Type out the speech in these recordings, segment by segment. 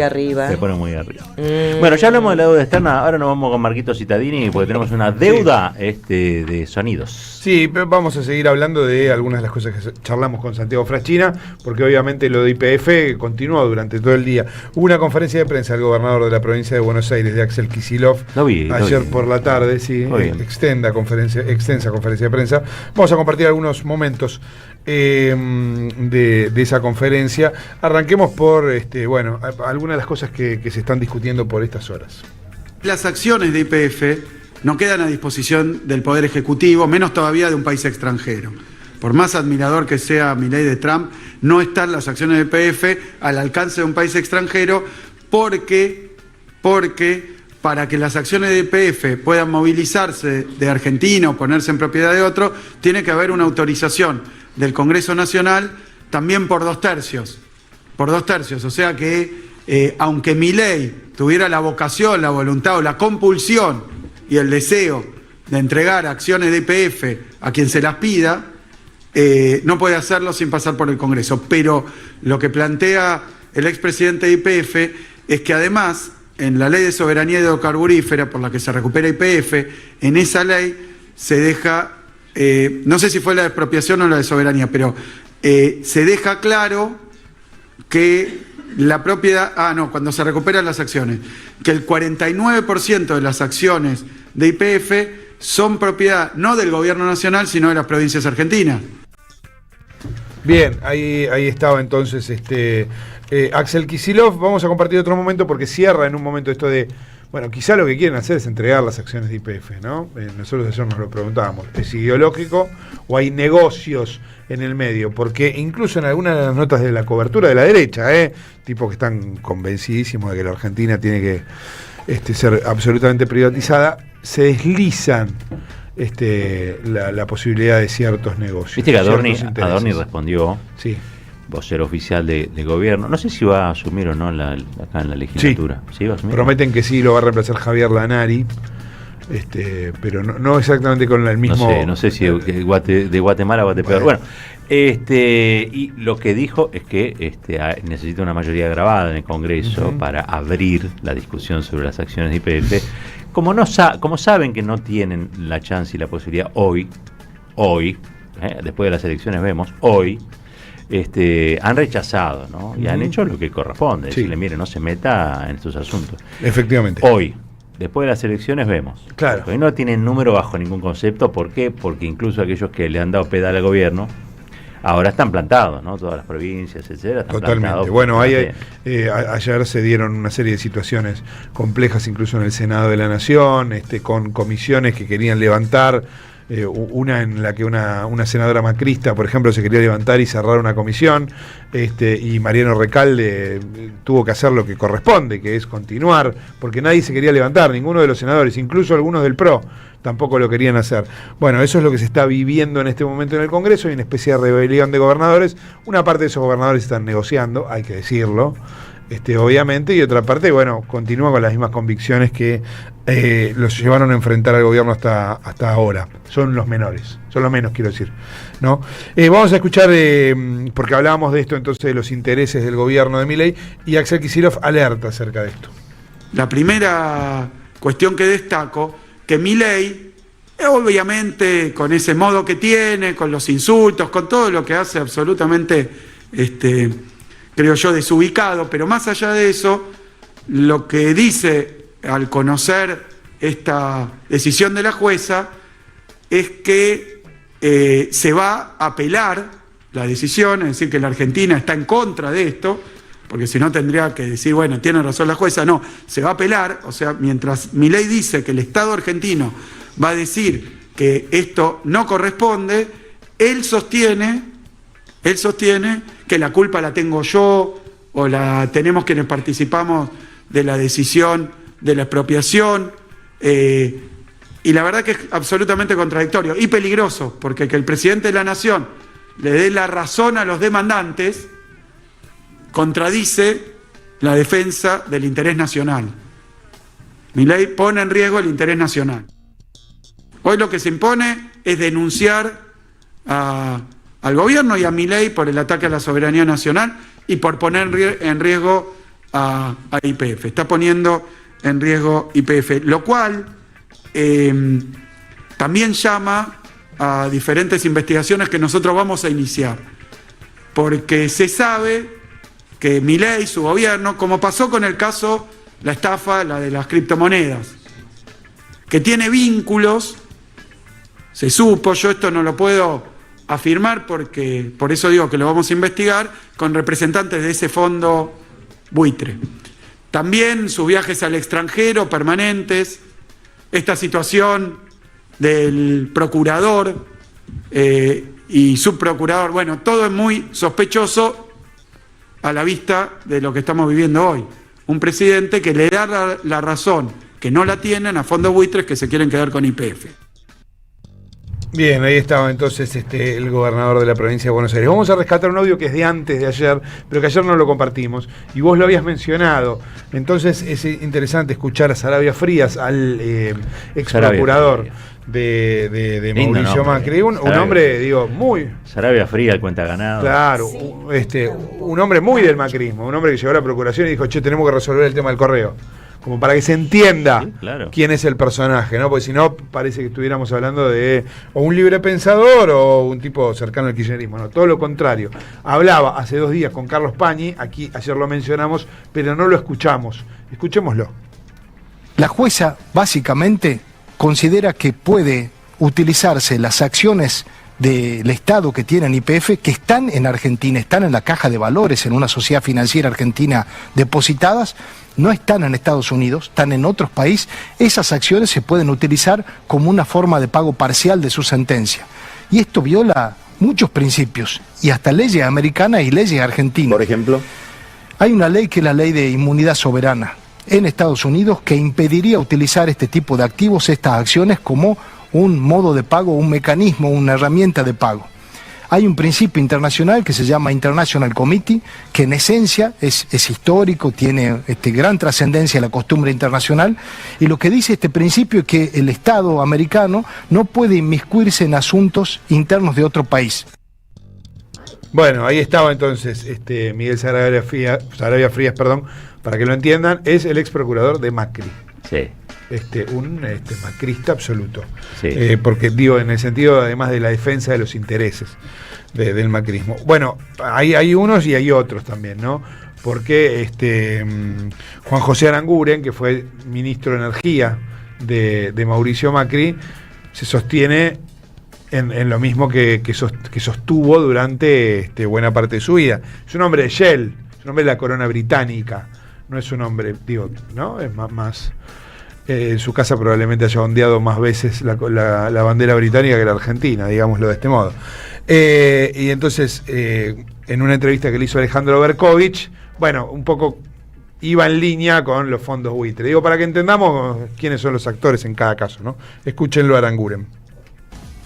arriba. Se pone muy arriba. Bueno, ya hablamos de la deuda externa, ahora nos vamos con Marquito Cittadini porque tenemos una deuda de sonidos. Sí, pero vamos a seguir hablando de algunas de las cosas que charlamos con Santiago Fraschina, porque obviamente lo de YPF continuó durante todo el día. Hubo una conferencia de prensa del gobernador de la provincia de Buenos Aires, de Axel Kicillof, ayer por la tarde, sí, extensa conferencia de prensa. Vamos a compartir algunos momentos de esa conferencia. Arranquemos por algunas de las cosas que se están discutiendo por estas horas. Las acciones de YPF no quedan a disposición del Poder Ejecutivo, menos todavía de un país extranjero. Por más admirador que sea Milei de Trump, no están las acciones de YPF al alcance de un país extranjero porque para que las acciones de YPF puedan movilizarse de Argentina o ponerse en propiedad de otro, tiene que haber una autorización del Congreso Nacional también por 2/3. Por 2/3, o sea que aunque Milei tuviera la vocación, la voluntad o la compulsión y el deseo de entregar acciones de YPF a quien se las pida, no puede hacerlo sin pasar por el Congreso. Pero lo que plantea el expresidente de YPF es que además, en la ley de soberanía hidrocarburífera por la que se recupera YPF, en esa ley se deja, no sé si fue la de expropiación o la de soberanía, pero se deja claro que la propiedad, cuando se recuperan las acciones, que el 49% de las acciones de YPF son propiedad no del gobierno nacional, sino de las provincias argentinas. Bien, ahí estaba entonces Axel Kicillof. Vamos a compartir otro momento porque cierra en un momento esto de, bueno, quizá lo que quieren hacer es entregar las acciones de YPF, ¿no? Nosotros ayer nos lo preguntábamos, ¿es ideológico o hay negocios en el medio? Porque incluso en algunas de las notas de la cobertura de la derecha, tipos que están convencidísimos de que la Argentina tiene que ser absolutamente privatizada, se deslizan la posibilidad de ciertos negocios. Viste que Adorni respondió, sí, vocero oficial de gobierno, no sé si va a asumir o no acá en la legislatura. Sí, ¿Va a asumir? Prometen que sí, lo va a reemplazar Javier Lanari, pero no exactamente con el mismo. No sé si de Guatemala o de peor. Bueno, y lo que dijo es que necesita una mayoría grabada en el Congreso para abrir la discusión sobre las acciones de YPF. Como saben que no tienen la chance y la posibilidad hoy, después de las elecciones vemos, han rechazado, ¿no? Y han hecho lo que corresponde, decirle, mire, no se meta en estos asuntos. Efectivamente. Hoy, después de las elecciones vemos. Claro. Hoy no tienen número bajo ningún concepto. ¿Por qué? Porque incluso aquellos que le han dado pedal al gobierno ahora están plantados, ¿no? Todas las provincias, etcétera. Totalmente. Bueno, ayer se dieron una serie de situaciones complejas, incluso en el Senado de la Nación, con comisiones que querían levantar. Una en la que una senadora macrista, por ejemplo, se quería levantar y cerrar una comisión, y Mariano Recalde tuvo que hacer lo que corresponde, que es continuar, porque nadie se quería levantar, ninguno de los senadores, incluso algunos del PRO, tampoco lo querían hacer. Bueno, eso es lo que se está viviendo en este momento en el Congreso, hay una especie de rebelión de gobernadores. Una parte de esos gobernadores están negociando, hay que decirlo, obviamente, y otra parte, bueno, continúa con las mismas convicciones que los llevaron a enfrentar al gobierno hasta ahora. Son los menos, quiero decir, ¿no? Vamos a escuchar, porque hablábamos de esto entonces, de los intereses del gobierno de Milei, y Axel Kicillof alerta acerca de esto. La primera cuestión que destaco, que Milei, obviamente con ese modo que tiene, con los insultos, con todo lo que hace absolutamente, creo yo, desubicado, pero más allá de eso, lo que dice al conocer esta decisión de la jueza es que se va a apelar la decisión, es decir, que la Argentina está en contra de esto, porque si no tendría que decir, bueno, tiene razón la jueza. No, se va a apelar, o sea, mientras Milei dice que el Estado argentino va a decir que esto no corresponde, él sostiene que la culpa la tengo yo o la tenemos quienes participamos de la decisión de la expropiación, y la verdad que es absolutamente contradictorio y peligroso, porque que el presidente de la Nación le dé la razón a los demandantes contradice la defensa del interés nacional. Milei pone en riesgo el interés nacional. Hoy lo que se impone es denunciar al gobierno y a Milei por el ataque a la soberanía nacional y por poner en riesgo a YPF, está poniendo en riesgo YPF, lo cual también llama a diferentes investigaciones que nosotros vamos a iniciar, porque se sabe que Milei, su gobierno, como pasó con el caso, la estafa, la de las criptomonedas, que tiene vínculos, se supo, yo esto no lo puedo afirmar porque, por eso digo que lo vamos a investigar, con representantes de ese fondo buitre. También sus viajes al extranjero permanentes, esta situación del procurador y subprocurador, bueno, todo es muy sospechoso a la vista de lo que estamos viviendo hoy. Un presidente que le da la razón, que no la tienen, a fondos buitres que se quieren quedar con YPF. Bien, ahí estaba entonces el gobernador de la provincia de Buenos Aires. Vamos a rescatar un audio que es de antes de ayer, pero que ayer no lo compartimos, y vos lo habías mencionado. Entonces es interesante escuchar a Sarabia Frías, al ex procurador de Mauricio Macri. Un hombre, digo, muy... Sarabia Fría, el cuenta ganado. Claro, sí. Un hombre muy del macrismo, un hombre que llegó a la procuración y dijo, che, tenemos que resolver el tema del correo. Como para que se entienda, sí, claro, quién es el personaje, ¿no? Porque si no, parece que estuviéramos hablando de o un libre pensador o un tipo cercano al kirchnerismo, no, todo lo contrario. Hablaba hace 2 días con Carlos Pañi, aquí ayer lo mencionamos, pero no lo escuchamos. Escuchémoslo. La jueza básicamente considera que puede utilizarse las acciones del Estado que tienen YPF, que están en Argentina, están en la caja de valores, en una sociedad financiera argentina depositadas, no están en Estados Unidos, están en otros países. Esas acciones se pueden utilizar como una forma de pago parcial de su sentencia. Y esto viola muchos principios, y hasta leyes americanas y leyes argentinas. Por ejemplo, hay una ley que es la ley de inmunidad soberana en Estados Unidos que impediría utilizar este tipo de activos, estas acciones, como un modo de pago, un mecanismo, una herramienta de pago. Hay un principio internacional que se llama International Committee, que en esencia es histórico, tiene gran trascendencia en la costumbre internacional, y lo que dice este principio es que el Estado americano no puede inmiscuirse en asuntos internos de otro país. Bueno, ahí estaba entonces Miguel Sarabia Frías, para que lo entiendan, es el ex procurador de Macri. Sí. Un macrista absoluto. Sí. Porque digo, en el sentido además de la defensa de los intereses del macrismo. Bueno, hay unos y hay otros también, ¿no? Porque Juan José Aranguren, que fue ministro de Energía de Mauricio Macri, se sostiene en lo mismo que sostuvo durante buena parte de su vida. Es un hombre de Shell, es un hombre de la corona británica, no es un hombre, digo, ¿no? Es más en su casa probablemente haya ondeado más veces la bandera británica que la argentina, digámoslo de este modo. Y entonces, en una entrevista que le hizo Alejandro Berkovich, bueno, un poco iba en línea con los fondos buitre. Digo, para que entendamos quiénes son los actores en cada caso, ¿no? Escúchenlo a Aranguren.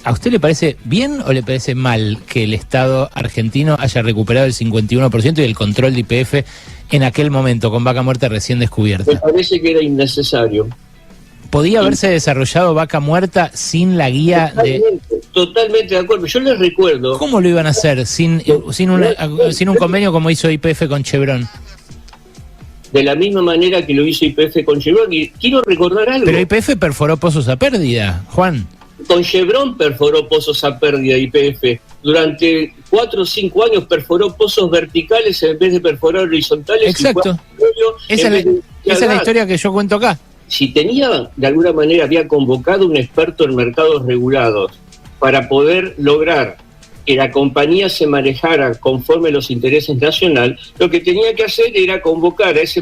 ¿A usted le parece bien o le parece mal que el Estado argentino haya recuperado el 51% y el control de YPF en aquel momento, con Vaca Muerta recién descubierta? Me parece que era innecesario. ¿Podía haberse desarrollado Vaca Muerta sin la guía Totalmente de acuerdo. Yo les recuerdo... ¿Cómo lo iban a hacer sin un convenio como hizo YPF con Chevron? De la misma manera que lo hizo YPF con Chevron. Y quiero recordar algo. Pero YPF perforó pozos a pérdida, Juan. Con Chevron perforó pozos a pérdida YPF. Durante 4 o 5 años perforó pozos verticales en vez de perforar horizontales. Exacto. Esa es la historia que yo cuento acá. Si tenía, de alguna manera, había convocado un experto en mercados regulados para poder lograr que la compañía se manejara conforme a los intereses nacionales, lo que tenía que hacer era convocar a ese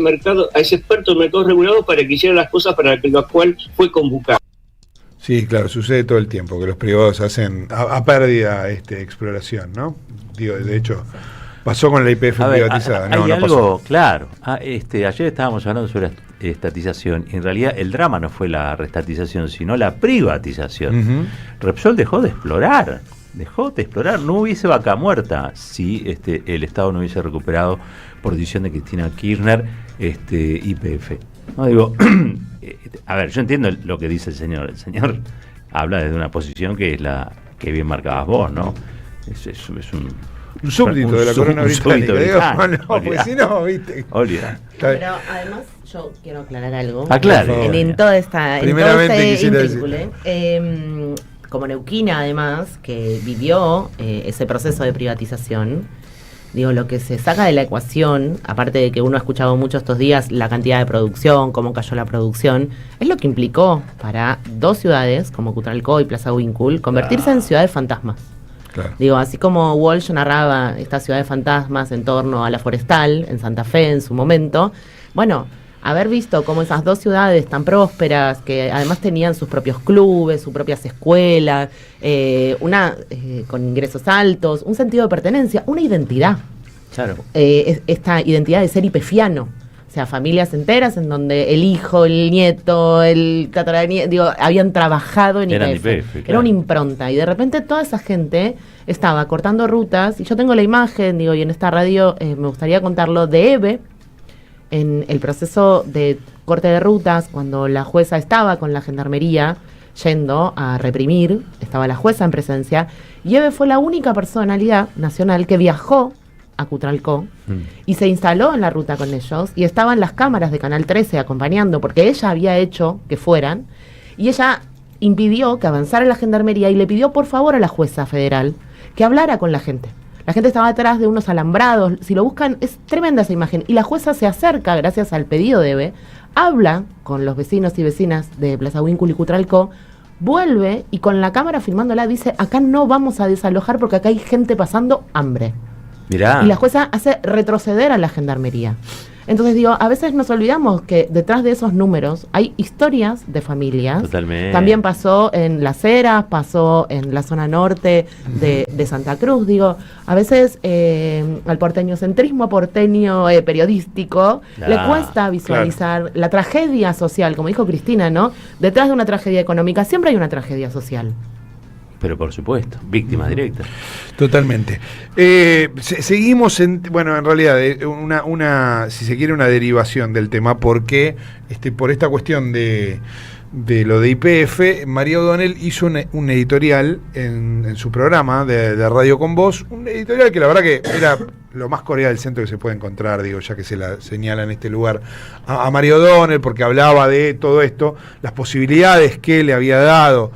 experto en mercados regulados para que hiciera las cosas para las cuales fue convocado. Sí, claro, sucede todo el tiempo que los privados hacen a pérdida exploración, ¿no? Digo, de hecho, pasó con la YPF privatizada. Hay algo pasó. Claro. Ayer estábamos hablando sobre estatización y en realidad el drama no fue la restatización, sino la privatización. Uh-huh. Repsol dejó de explorar, no hubiese Vaca Muerta si el Estado no hubiese recuperado, por decisión de Cristina Kirchner, YPF. No digo, a ver, yo entiendo lo que dice el señor habla desde una posición que es la que bien marcabas vos, ¿no? Es Un súbdito de la corona británica. Pues si no, viste. Pero además yo quiero aclarar algo. Claro. En todo este decir. Como neuquina, además, que vivió ese proceso de privatización, digo, lo que se saca de la ecuación, aparte de que uno ha escuchado mucho estos días la cantidad de producción, cómo cayó la producción, es lo que implicó para dos ciudades como Cutralcó y Plaza Huíncul convertirse en ciudades fantasmas. Claro. Digo, así como Walsh narraba esta ciudad de fantasmas en torno a la Forestal, en Santa Fe en su momento, bueno, haber visto cómo esas dos ciudades tan prósperas, que además tenían sus propios clubes, sus propias escuelas, con ingresos altos, un sentido de pertenencia, una identidad. Claro. Esta identidad de ser ipefiano. O sea, familias enteras en donde el hijo, el nieto, el tataranieto, digo, habían trabajado en IPF. Claro. Era una impronta. Y de repente toda esa gente estaba cortando rutas. Y yo tengo la imagen, digo, y en esta radio me gustaría contarlo, de Eve, en el proceso de corte de rutas, cuando la jueza estaba con la gendarmería yendo a reprimir, estaba la jueza en presencia, y Eve fue la única personalidad nacional que viajó a Cutralcó y se instaló en la ruta con ellos, y estaban las cámaras de Canal 13 acompañando, porque ella había hecho que fueran, y ella impidió que avanzara la gendarmería y le pidió por favor a la jueza federal que hablara con la gente. La gente estaba atrás de unos alambrados, si lo buscan es tremenda esa imagen, y la jueza se acerca gracias al pedido de Eve, habla con los vecinos y vecinas de Plaza Huíncul y Cutralcó, vuelve y con la cámara filmándola dice: acá no vamos a desalojar porque acá hay gente pasando hambre. Mirá. Y la jueza hace retroceder a la gendarmería. Entonces digo, a veces nos olvidamos que detrás de esos números hay historias de familias. Totalmente. También pasó en Las Heras, pasó en la zona norte de Santa Cruz. Digo, a veces al porteñocentrismo periodístico le cuesta visualizar la tragedia social, como dijo Cristina, ¿no? Detrás de una tragedia económica siempre hay una tragedia social. Pero por supuesto, víctimas directas. Totalmente. Seguimos en realidad, si se quiere, una derivación del tema, porque por esta cuestión de lo de YPF, María O'Donnell hizo un editorial en su programa de Radio Con Voz, un editorial que la verdad que era lo más Corea del Centro que se puede encontrar, digo, ya que se la señala en este lugar a María O'Donnell, porque hablaba de todo esto, las posibilidades que le había dado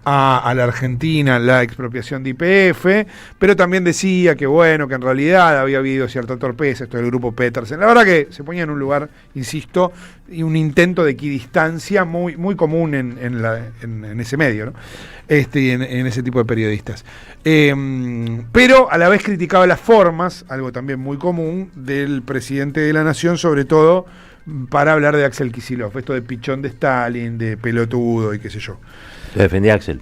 a la Argentina la expropiación de YPF, pero también decía que bueno, que en realidad había habido cierta torpeza, esto del grupo Petersen. La verdad que se ponía en un lugar, insisto, y un intento de equidistancia muy, muy común en ese medio, ¿no? Y en ese tipo de periodistas. Pero a la vez criticaba las formas, algo también muy común, del presidente de la Nación, sobre todo para hablar de Axel Kicillof, esto de pichón de Stalin, de pelotudo y qué sé yo. Lo defendía Axel.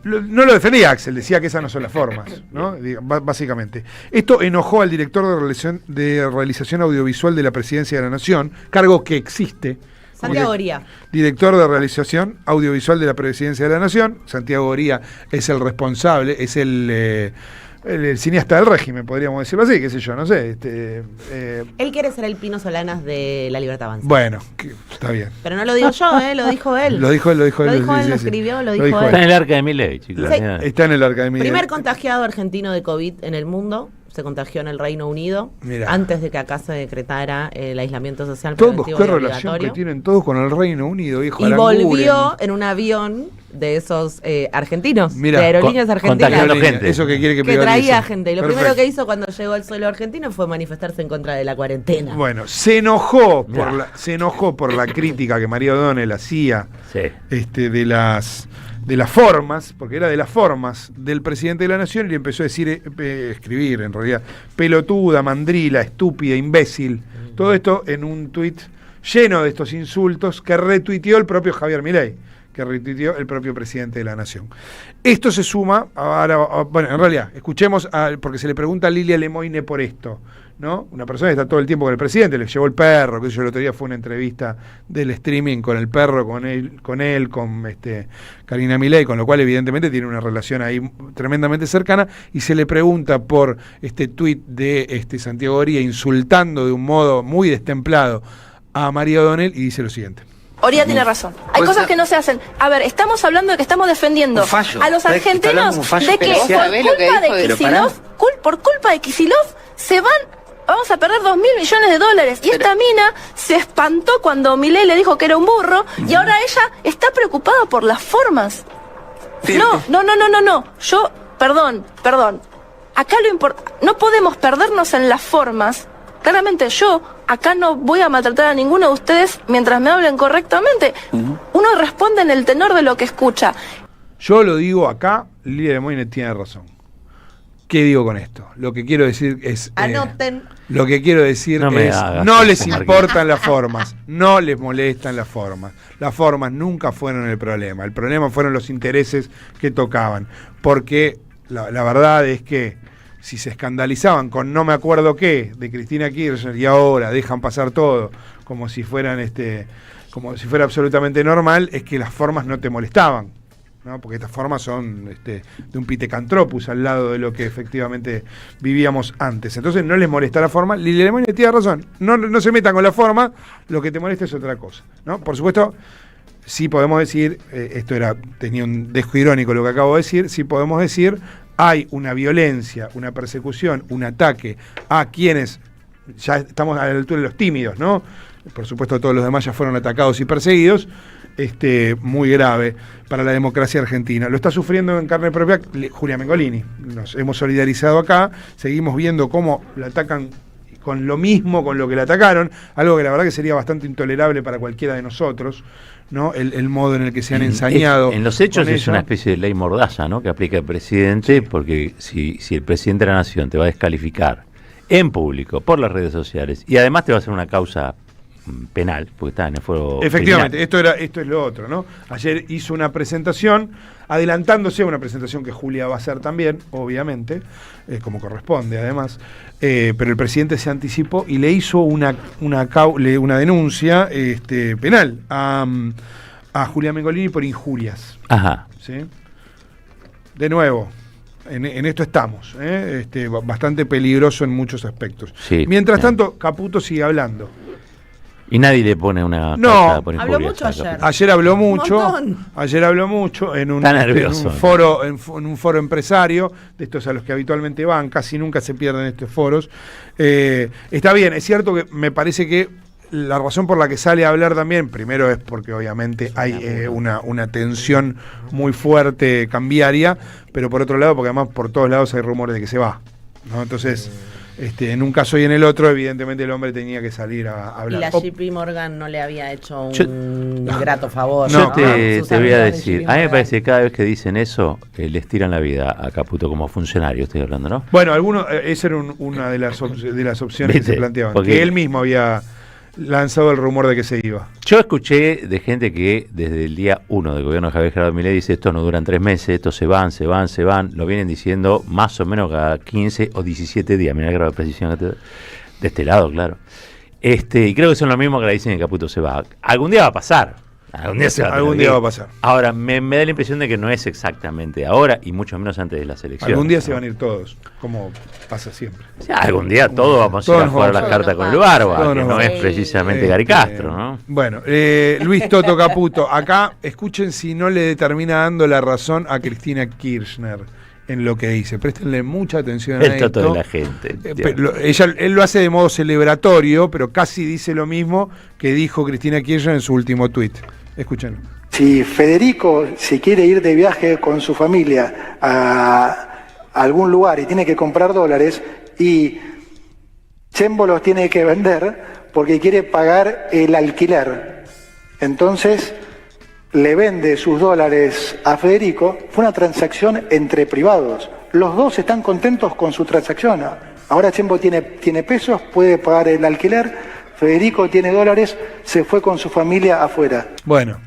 No lo defendía Axel, decía que esas no son las formas, ¿no? Básicamente. Esto enojó al director de realización audiovisual de la Presidencia de la Nación, cargo que existe. Santiago Oría. Director de realización audiovisual de la Presidencia de la Nación. Santiago Oría es el responsable, es el cineasta del régimen, podríamos decirlo así, qué sé yo, no sé. Él quiere ser el Pino Solanas de La Libertad Avanza. Bueno, está bien. Pero no lo digo yo, lo dijo él. Lo dijo él. Lo escribió, lo dijo él. Está en el arca de Milei, chicos. Sí. Está en el arca de Milei. Primer contagiado argentino de COVID en el mundo. Se contagió en el Reino Unido. Mirá. Antes de que acá se decretara el aislamiento social Todos, preventivo qué y relación obligatorio. que tienen todos con el Reino Unido, hijo. Y volvió en un avión de esos argentinos, Mirá, de aerolíneas argentinas. contagiando gente. Eso que quiere que traía privatice. gente. Y lo Perfecto. primero que hizo cuando llegó al suelo argentino fue manifestarse en contra de la cuarentena. Bueno, se enojó por la crítica que María O'Donnell hacía de las formas, porque era de las formas del presidente de la Nación, y le empezó a escribir en realidad, pelotuda, mandrila, estúpida, imbécil, todo esto en un tuit lleno de estos insultos que retuiteó el propio Javier Milei, que retuiteó el propio presidente de la Nación. Esto se suma, bueno, en realidad, escuchemos, porque se le pregunta a Lilia Lemoine por esto, ¿no? Una persona que está todo el tiempo con el presidente, le llevó el perro, que yo el otro día fue una entrevista del streaming con el perro, con Karina Milei, con lo cual evidentemente tiene una relación ahí tremendamente cercana, y se le pregunta por este tuit de Santiago Oría insultando de un modo muy destemplado a María O'Donnell, y dice lo siguiente. Oría tiene razón. Hay cosas que no se hacen. A ver, estamos hablando de que estamos defendiendo a los argentinos de que por culpa de Kicillof, por culpa de Kicillof se van, vamos a perder 2.000 millones de dólares. Y esta mina se espantó cuando Milei le dijo que era un burro, y ahora ella está preocupada por las formas. Sí. No. Yo, perdón. Acá no podemos perdernos en las formas. Claramente yo acá no voy a maltratar a ninguno de ustedes mientras me hablen correctamente. Uno responde en el tenor de lo que escucha. Yo lo digo acá, Lilia de Moine tiene razón. ¿Qué digo con esto? Lo que quiero decir es... Anoten. Lo que quiero decir No me es, hagas no eso, les Marquito. importan las formas, no les molestan las formas. Las formas nunca fueron el problema fueron los intereses que tocaban. Porque la verdad es que si se escandalizaban con no me acuerdo qué de Cristina Kirchner y ahora dejan pasar todo como si fueran como si fuera absolutamente normal, es que las formas no te molestaban, ¿no? Porque estas formas son de un pitecantropus al lado de lo que efectivamente vivíamos antes. Entonces no les molesta la forma. Lilia Lemoine tiene razón, no se metan con la forma, lo que te molesta es otra cosa, ¿no? Por supuesto, sí podemos decir, tenía un dejo irónico lo que acabo de decir, sí podemos decir, hay una violencia, una persecución, un ataque a quienes ya estamos a la altura de los tímidos, ¿no? Por supuesto todos los demás ya fueron atacados y perseguidos, muy grave para la democracia argentina. Lo está sufriendo en carne propia Julia Mengolini. Nos hemos solidarizado acá, seguimos viendo cómo la atacan con lo mismo con lo que la atacaron, algo que la verdad que sería bastante intolerable para cualquiera de nosotros, ¿no? El modo en el que se han ensañado. En los hechos es eso. una especie de ley mordaza, ¿no? Que aplica el presidente, porque si el presidente de la nación te va a descalificar en público por las redes sociales y además te va a hacer una causa penal, porque está en el fuero Efectivamente, criminal. esto es lo otro, ¿no? Ayer hizo una presentación, adelantándose a una presentación que Julia va a hacer también, obviamente, como corresponde además, pero el presidente se anticipó y le hizo una denuncia penal a Julia Mengolini por injurias. Ajá. ¿Sí? De nuevo, en esto estamos, bastante peligroso en muchos aspectos. Sí, Mientras bien. tanto, Caputo sigue hablando. Y nadie le pone una No, causa por habló injurias mucho a ayer. Caputo. Ayer habló mucho en un Está nervioso, foro, en un foro empresario, de estos a los que habitualmente van, casi nunca se pierden estos foros. Está bien, es cierto que me parece que la razón por la que sale a hablar también, primero es porque obviamente hay una tensión muy fuerte cambiaria, pero por otro lado, porque además por todos lados hay rumores de que se va, ¿no? Entonces, en un caso y en el otro, evidentemente el hombre tenía que salir a hablar. Y la JP Morgan no le había hecho un grato favor. Yo ¿no? te Sus voy a amigos de decir, JP a mí me Morgan. parece que cada vez que dicen eso, les tiran la vida a Caputo como funcionario, estoy hablando, ¿no? Bueno, esa era una de las opciones que ¿Viste? se planteaban, Porque que él mismo había lanzado el rumor de que se iba. Yo escuché de gente que desde el día 1 del gobierno de Javier Gerardo Milei dice esto no duran 3 meses, estos se van, lo vienen diciendo más o menos cada 15 o 17 días, mirá el grado de precisión de este lado, claro. Y creo que son lo mismo que le dicen que Caputo se va. Algún día va a pasar. Algún día va a pasar. Ahora, me da la impresión de que no es exactamente ahora y mucho menos antes de las elecciones. Algún día ¿no? se van a ir todos, como pasa siempre. O sea, algún día todos vamos a ir a jugar las cartas con el Barba, Todos que nos no vamos. es precisamente Gary Castro, ¿no? Bueno, Luis Toto Caputo, acá escuchen si no le determina dando la razón a Cristina Kirchner en lo que dice. Préstenle mucha atención a El esto. toto de la gente. Él lo hace de modo celebratorio, pero casi dice lo mismo que dijo Cristina Kirchner en su último tuit. Escuchen. Si Federico se quiere ir de viaje con su familia a algún lugar y tiene que comprar dólares y Chembo los tiene que vender porque quiere pagar el alquiler, entonces le vende sus dólares a Federico, fue una transacción entre privados. Los dos están contentos con su transacción. Ahora Chembo tiene pesos, puede pagar el alquiler, Federico tiene dólares, se fue con su familia afuera. Bueno,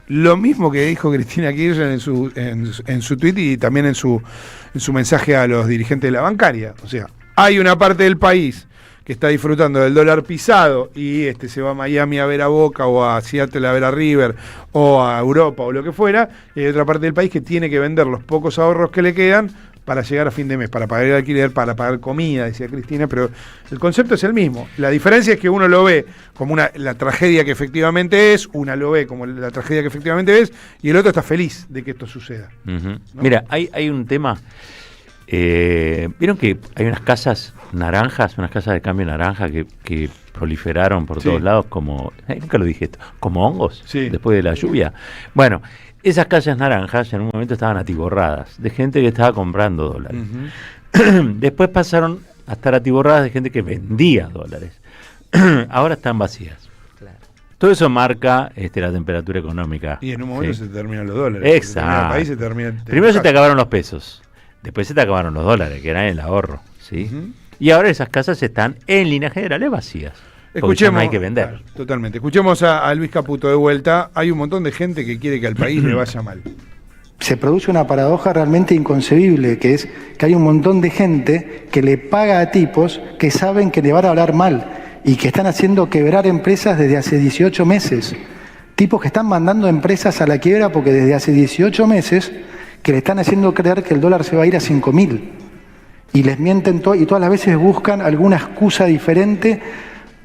lo mismo que dijo Cristina Kirchner en su tuit y también en su mensaje a los dirigentes de la bancaria. O sea, hay una parte del país que está disfrutando del dólar pisado y se va a Miami a ver a Boca o a Seattle a ver a River o a Europa o lo que fuera, y hay otra parte del país que tiene que vender los pocos ahorros que le quedan para llegar a fin de mes, para pagar el alquiler, para pagar comida, decía Cristina, pero el concepto es el mismo. La diferencia es que uno lo ve como la tragedia que efectivamente es, una lo ve como la tragedia que efectivamente es, y el otro está feliz de que esto suceda. Uh-huh. ¿No? Mira, hay un tema Vieron que hay unas casas naranjas, unas casas de cambio naranja que proliferaron por todos lados como, nunca lo dije esto, como hongos después de la lluvia. Bueno, esas casas naranjas en un momento estaban atiborradas de gente que estaba comprando dólares. Después pasaron a estar atiborradas de gente que vendía dólares. Ahora están vacías. Claro. Todo eso marca la temperatura económica. Y en un momento se te terminan los dólares. Exacto. País Primero se te acabaron los pesos. Después se te acabaron los dólares, que eran el ahorro. ¿Sí? Y ahora esas casas están en líneas generales vacías. Escuchemos, no hay que vender. Claro, totalmente. Escuchemos a Luis Caputo de vuelta. Hay un montón de gente que quiere que al país le vaya mal. Se produce una paradoja realmente inconcebible, que es que hay un montón de gente que le paga a tipos que saben que le van a hablar mal y que están haciendo quebrar empresas desde hace 18 meses. Tipos que están mandando empresas a la quiebra porque desde hace 18 meses que le están haciendo creer que el dólar se va a ir a 5.000. Y les mienten y todas las veces buscan alguna excusa diferente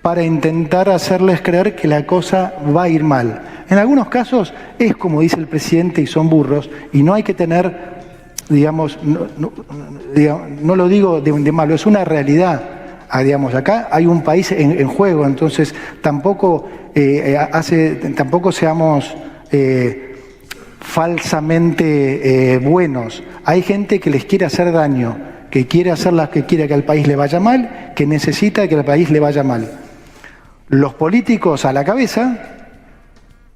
para intentar hacerles creer que la cosa va a ir mal. En algunos casos es como dice el presidente y son burros, y no hay que tener, digamos, no lo digo de malo, es una realidad. Digamos, acá hay un país en juego, entonces tampoco seamos falsamente buenos. Hay gente que les quiere hacer daño, que quiere que al país le vaya mal, que necesita que al país le vaya mal. Los políticos a la cabeza,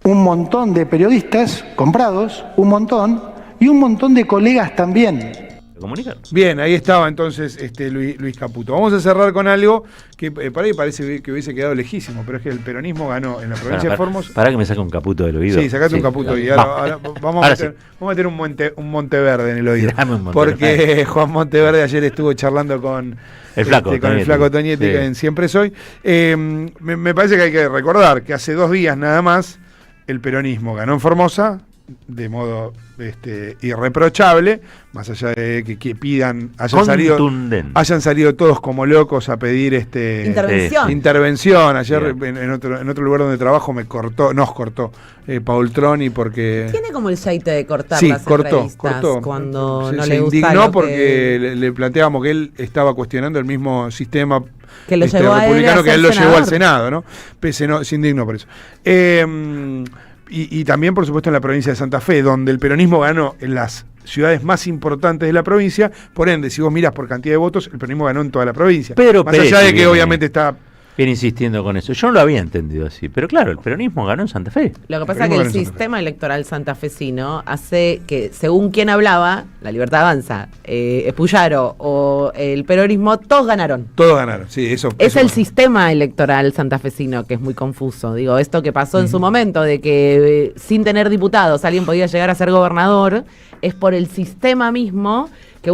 un montón de periodistas comprados, un montón de colegas también. Bien, ahí estaba entonces Luis Caputo. Vamos a cerrar con algo que por ahí parece que hubiese quedado lejísimo, pero es que el peronismo ganó en la provincia de Formosa. Para que me saque un Caputo del oído. Sí, sacate un Caputo y ahora vamos a meter un Monteverde en el oído. Porque Juan Monteverde ayer estuvo charlando con el flaco Tonietti en Siempre Soy. Me parece que hay que recordar que hace 2 días nada más el peronismo ganó en Formosa de modo irreprochable, más allá de que pidan, hayan salido todos como locos a pedir intervención. Ayer en otro lugar donde trabajo nos cortó Paul Troni porque tiene como el aceite de cortar cortó cuando no se le gusta indignó porque le planteábamos que él estaba cuestionando el mismo sistema que lo llevó republicano que él lo llevó al Senado, ¿no? Se indignó por eso. Y también, por supuesto, en la provincia de Santa Fe, donde el peronismo ganó en las ciudades más importantes de la provincia. Por ende, si vos mirás por cantidad de votos, el peronismo ganó en toda la provincia. Pero más allá de que obviamente está... Viene insistiendo con eso. Yo no lo había entendido así. Pero claro, el peronismo ganó en Santa Fe. Lo que pasa es que el sistema electoral santafesino hace que, según quien hablaba, La Libertad Avanza, Puyaro o el peronismo, todos ganaron. Todos ganaron, sí. Eso el sistema electoral santafesino que es muy confuso. Digo, esto que pasó en su momento de que sin tener diputados alguien podía llegar a ser gobernador, es por el sistema mismo que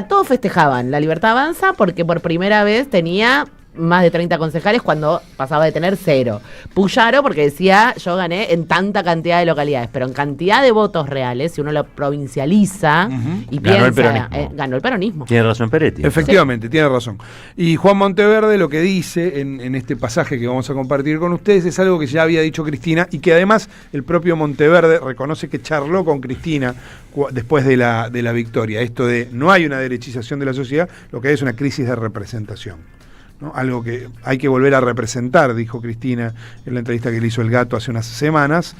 todos festejaban La Libertad Avanza porque por primera vez tenía más de 30 concejales cuando pasaba de tener 0. Puyaro porque decía, yo gané en tanta cantidad de localidades, pero en cantidad de votos reales, si uno lo provincializa y piensa, ganó el peronismo. Tiene razón Peretti. Efectivamente, tiene razón. Y Juan Monteverde lo que dice en este pasaje que vamos a compartir con ustedes es algo que ya había dicho Cristina y que además el propio Monteverde reconoce que charló con Cristina después de la victoria. Esto de no hay una derechización de la sociedad, lo que hay es una crisis de representación, ¿no? Algo que hay que volver a representar, dijo Cristina en la entrevista que le hizo El Gato hace unas semanas.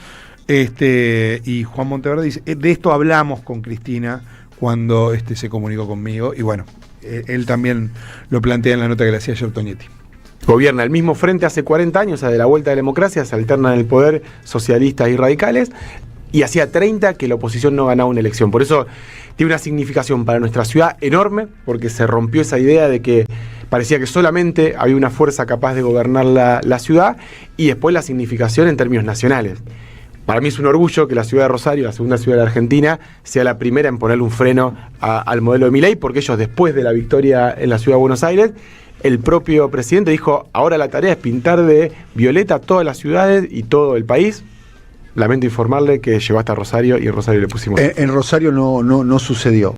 Y Juan Monteverde dice, de esto hablamos con Cristina cuando se comunicó conmigo, y bueno, él también lo plantea en la nota que le hacía ayer Tonietti. Gobierna el mismo frente hace 40 años, de la vuelta de la democracia, se alternan en el poder socialistas y radicales, y hacía 30 que la oposición no ganaba una elección. Por eso tiene una significación para nuestra ciudad enorme, porque se rompió esa idea de que parecía que solamente había una fuerza capaz de gobernar la ciudad, y después la significación en términos nacionales. Para mí es un orgullo que la ciudad de Rosario, la segunda ciudad de la Argentina, sea la primera en ponerle un freno al modelo de Milei, porque ellos, después de la victoria en la ciudad de Buenos Aires, el propio presidente dijo, ahora la tarea es pintar de violeta todas las ciudades y todo el país. Lamento informarle que llegó hasta Rosario y en Rosario le pusimos... En Rosario no sucedió.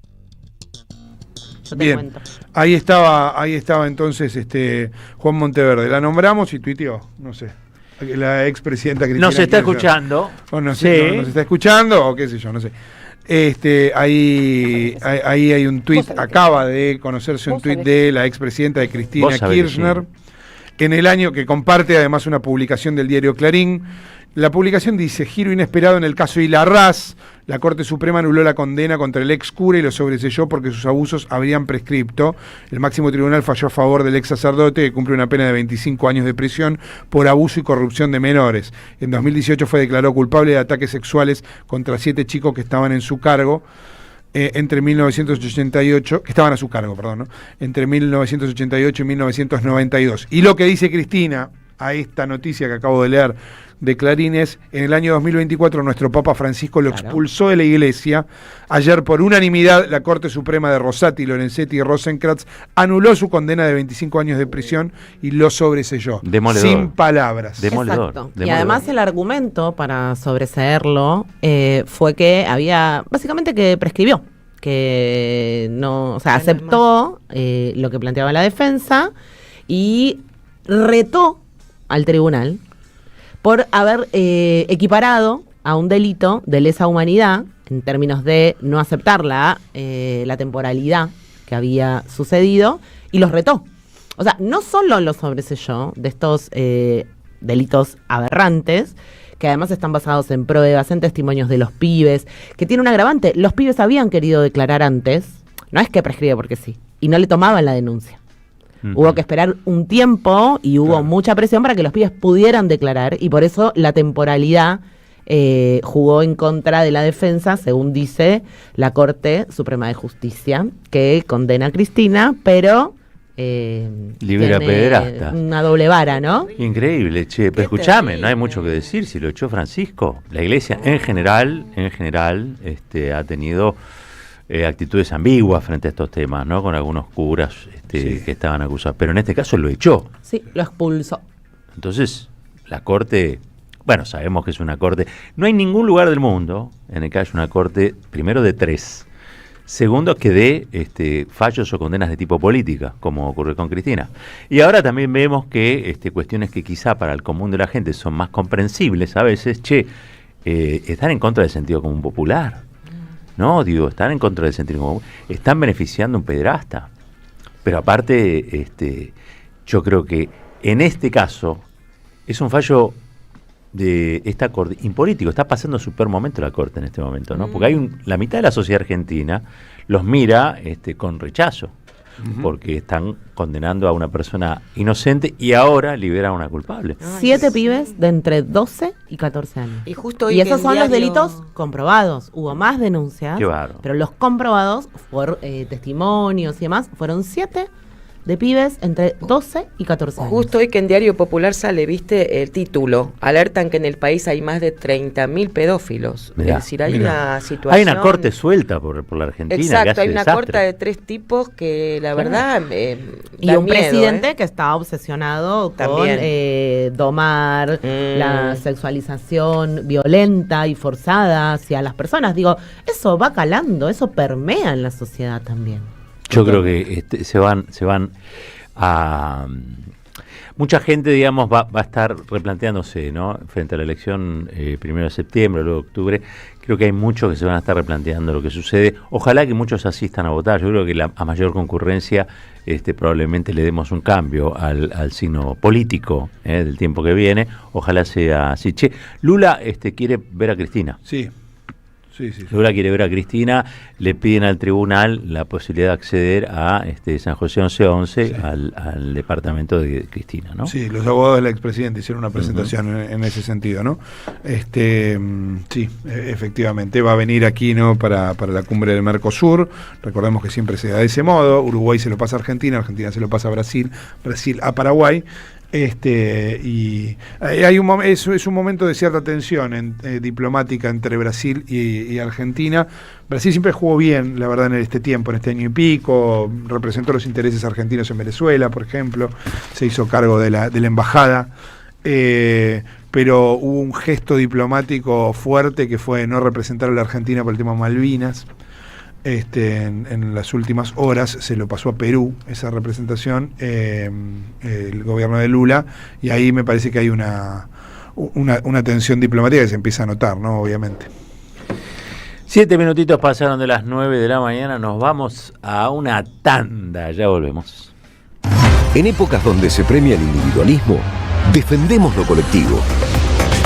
Bien, ahí estaba entonces Juan Monteverde. La nombramos y tuiteó, no sé. La expresidenta Cristina. Nos está escuchando. O no sé, no nos está escuchando, o qué sé yo, no sé. Ahí hay un tuit, acaba de conocerse un tuit de la expresidenta de Cristina Kirchner, en el año que comparte además una publicación del diario Clarín. La publicación dice: giro inesperado en el caso Hilarraz. La Corte Suprema anuló la condena contra el ex cura y lo sobreselló porque sus abusos habrían prescripto. El máximo tribunal falló a favor del ex sacerdote, que cumple una pena de 25 años de prisión por abuso y corrupción de menores. En 2018 fue declarado culpable de ataques sexuales contra 7 chicos que estaban en su cargo. Entre 1988, que estaban a su cargo, perdón, ¿no? Entre 1988 y 1992. Y lo que dice Cristina a esta noticia que acabo de leer de Clarín es: en el año 2024 nuestro Papa Francisco lo expulsó de la Iglesia. Ayer, por unanimidad, la Corte Suprema de Rosati, Lorenzetti y Rosenkrantz anuló su condena de 25 años de prisión y lo sobreselló. Demoledor. Sin palabras. Demoledor. Exacto. Demoledor. Y además el argumento para sobreseerlo fue que había, básicamente, que prescribió, que no, o sea, aceptó lo que planteaba la defensa y retó al tribunal por haber equiparado a un delito de lesa humanidad en términos de no aceptar la temporalidad que había sucedido, y los retó. O sea, no solo los sobreselló de estos delitos aberrantes, que además están basados en pruebas, en testimonios de los pibes, que tiene un agravante. Los pibes habían querido declarar antes, no es que prescribe porque sí, y no le tomaban la denuncia. Hubo que esperar un tiempo y hubo mucha presión para que los pibes pudieran declarar, y por eso la temporalidad jugó en contra de la defensa, según dice la Corte Suprema de Justicia, que condena a Cristina, pero libera pederasta. Una doble vara, ¿no? Increíble, che. Pero escúchame, no hay mucho que decir. Si lo echó Francisco, la Iglesia en general, ha tenido actitudes ambiguas frente a estos temas, ¿no? Con algunos curas que estaban acusados. Pero en este caso lo echó. Sí, lo expulsó. Entonces, la Corte, bueno, sabemos que es una Corte. No hay ningún lugar del mundo en el que haya una Corte, primero, de 3. Segundo, que dé fallos o condenas de tipo política, como ocurre con Cristina. Y ahora también vemos que cuestiones que quizá para el común de la gente son más comprensibles a veces, están en contra del sentido común popular. No, digo, están en contra del sentido común. Están beneficiando a un pederasta. Pero aparte, yo creo que en este caso es un fallo de esta Corte impolítico. Está pasando su peor momento la Corte en este momento, ¿no? Porque hay la mitad de la sociedad argentina los mira con rechazo, porque están condenando a una persona inocente y ahora liberan a una culpable. 7 pibes de entre 12 y 14 años. Y justo hoy esos son los delitos comprobados. Hubo más denuncias, pero los comprobados por testimonios y demás fueron 7 de pibes entre 12 y 14 años. Justo hoy que en Diario Popular sale, viste el título: alertan que en el país hay más de 30.000 pedófilos. Mirá, es decir, hay una situación... Hay una corte suelta por la Argentina. Exacto, que hace hay una desastre. corte de 3 tipos que la verdad y da un miedo, presidente que está obsesionado con domar la sexualización violenta y forzada hacia las personas. Digo, eso va calando, eso permea en la sociedad también. Yo creo que se van a... Mucha gente, digamos, va a estar replanteándose, ¿no? Frente a la elección 1 de septiembre, luego de octubre. Creo que hay muchos que se van a estar replanteando lo que sucede. Ojalá que muchos asistan a votar. Yo creo que a mayor concurrencia probablemente le demos un cambio al signo político del tiempo que viene. Ojalá sea así. Che, Lula quiere ver a Cristina. Sí. Lula quiere ver a Cristina, le piden al tribunal la posibilidad de acceder a San José 1111, al departamento de Cristina, ¿no? Sí, los abogados del expresidente hicieron una presentación en ese sentido, ¿no? Sí, efectivamente, va a venir aquí, ¿no? Para la cumbre del Mercosur. Recordemos que siempre se da de ese modo. Uruguay se lo pasa a Argentina, Argentina se lo pasa a Brasil, Brasil a Paraguay. Y hay es un momento de cierta tensión diplomática entre Brasil y Argentina. Brasil siempre jugó bien, la verdad, en este tiempo, en este año y pico. Representó los intereses argentinos en Venezuela, por ejemplo. Se hizo cargo de la embajada. Pero hubo un gesto diplomático fuerte que fue no representar a la Argentina por el tema Malvinas. En las últimas horas se lo pasó a Perú esa representación, el gobierno de Lula, y ahí me parece que hay una tensión diplomática que se empieza a notar, ¿no? Obviamente. 7 minutitos pasaron de las 9 de la mañana, nos vamos a una tanda, ya volvemos. En épocas donde se premia el individualismo, defendemos lo colectivo.